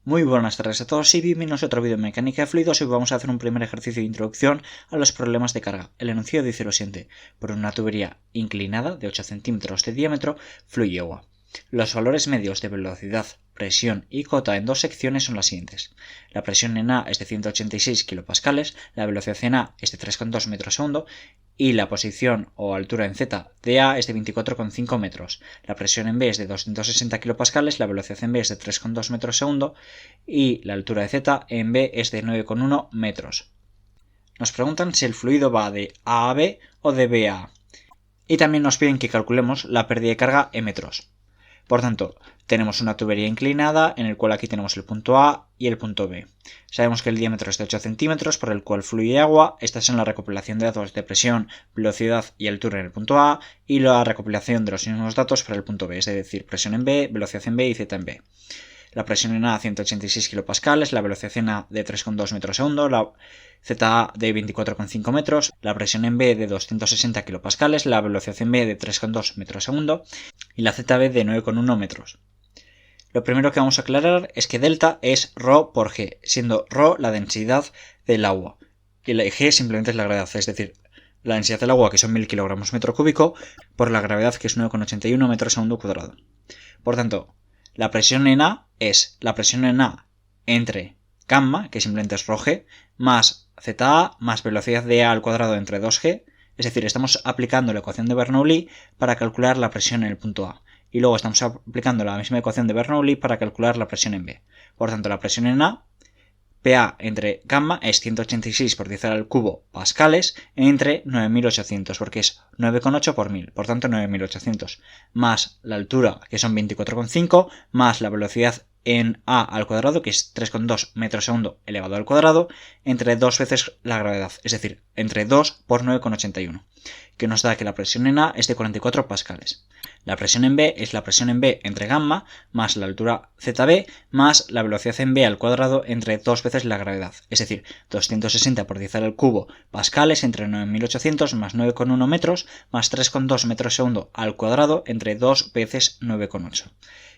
Muy buenas tardes a todos y bienvenidos a otro vídeo de mecánica de fluidos. Hoy vamos a hacer un primer ejercicio de introducción a los problemas de carga. El enunciado dice lo siguiente: por una tubería inclinada de 8 centímetros de diámetro fluye agua. Los valores medios de velocidad, presión y cota en dos secciones son las siguientes. La presión en A es de 186 kPa, la velocidad en A es de 3,2 metros segundo y la posición o altura en Z de A es de 24,5 metros. La presión en B es de 260 kPa, la velocidad en B es de 3,2 metros segundo y la altura de Z en B es de 9,1 metros. Nos preguntan si el fluido va de A a B o de B a A. Y también nos piden que calculemos la pérdida de carga en metros. Por tanto, tenemos una tubería inclinada en el cual aquí tenemos el punto A y el punto B. Sabemos que el diámetro es de 8 centímetros por el cual fluye agua. Esta es la recopilación de datos de presión, velocidad y altura en el punto A y la recopilación de los mismos datos para el punto B, es decir, presión en B, velocidad en B y Z en B. La presión en A 186 kPa, la velocidad en A de 3,2 metros segundo, la ZA de 24,5 metros, la presión en B de 260 kPa, la velocidad en B de 3,2 metros segundo y la ZB de 9,1 metros. Lo primero que vamos a aclarar es que delta es ρ por G, siendo ρ la densidad del agua y la G simplemente es la gravedad, es decir, la densidad del agua, que son 1000 kg metro cúbico, por la gravedad, que es 9,81 metros segundo cuadrado. Por tanto, la presión en A es la presión en A entre gamma, que simplemente es ρg, más ZA más velocidad de A al cuadrado entre 2G, es decir, estamos aplicando la ecuación de Bernoulli para calcular la presión en el punto A. Y luego estamos aplicando la misma ecuación de Bernoulli para calcular la presión en B. Por tanto, la presión en A, PA entre gamma, es 186 por 10 al cubo pascales entre 9800, porque es 9,8 por 1000, por tanto 9800, más la altura, que son 24,5, más la velocidad en A al cuadrado, que es 3,2 metros segundo elevado al cuadrado, entre 2 veces la gravedad, es decir, entre 2 por 9,81, que nos da que la presión en A es de 44 pascales. La presión en B es la presión en B entre gamma más la altura ZB más la velocidad en B al cuadrado entre 2 veces la gravedad, es decir, 260 por 10 al cubo pascales entre 9800 más 9,1 metros más 3,2 metros segundo al cuadrado entre 2 veces 9,8,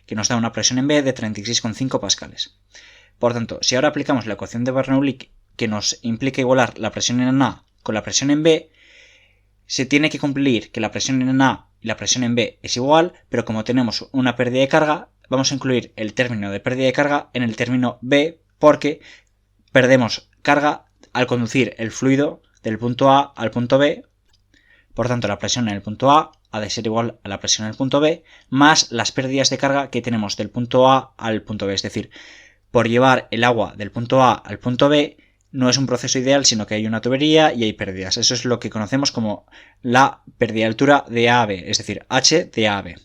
que nos da una presión en B de 36,5 pascales. Por tanto, si ahora aplicamos la ecuación de Bernoulli, que nos implica igualar la presión en A con la presión en B, se tiene que cumplir que la presión en A y la presión en B es igual, pero como tenemos una pérdida de carga, vamos a incluir el término de pérdida de carga en el término B, porque perdemos carga al conducir el fluido del punto A al punto B. Por tanto, la presión en el punto A ha de ser igual a la presión en el punto B, más las pérdidas de carga que tenemos del punto A al punto B. Es decir, por llevar el agua del punto A al punto B, no es un proceso ideal, sino que hay una tubería y hay pérdidas. Eso es lo que conocemos como la pérdida de altura de A a B, es decir, H de A a B.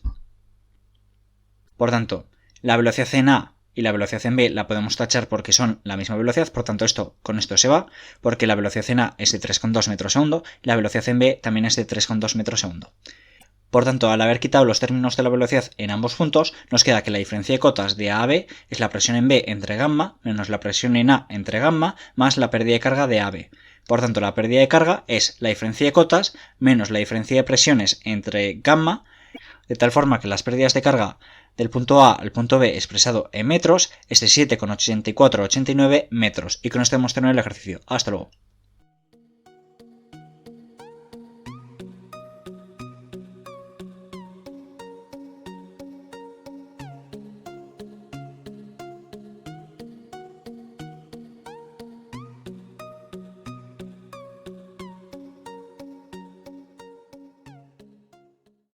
Por tanto, la velocidad en A y la velocidad en B la podemos tachar porque son la misma velocidad, por tanto con esto se va, porque la velocidad en A es de 3,2 metros segundo y la velocidad en B también es de 3,2 metros segundo. Por tanto, al haber quitado los términos de la velocidad en ambos puntos, nos queda que la diferencia de cotas de A a B es la presión en B entre gamma menos la presión en A entre gamma más la pérdida de carga de AB. Por tanto, la pérdida de carga es la diferencia de cotas menos la diferencia de presiones entre gamma, de tal forma que las pérdidas de carga del punto A al punto B expresado en metros es de 7,8489 metros. Y con esto hemos terminado el ejercicio. Hasta luego.